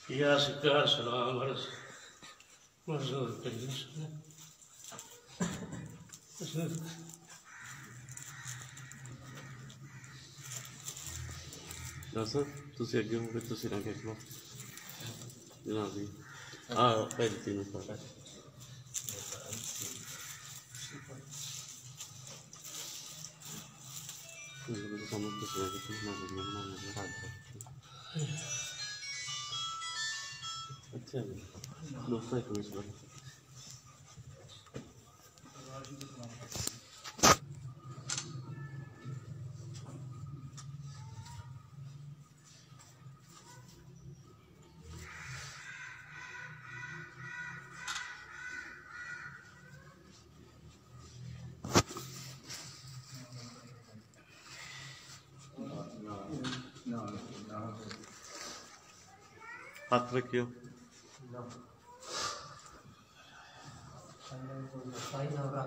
या शिकार सलाम अर्ज मजदूर करीम Nasıl? Tusiagam ko ito sinagay mo. Sinabi. Pwede tinutara. Hindi ko sama ito sinagay ko. Nagagyan mo naman yung radyo. अच्छा दोस्तों एक मिनट हाथ रखियो साइन होगा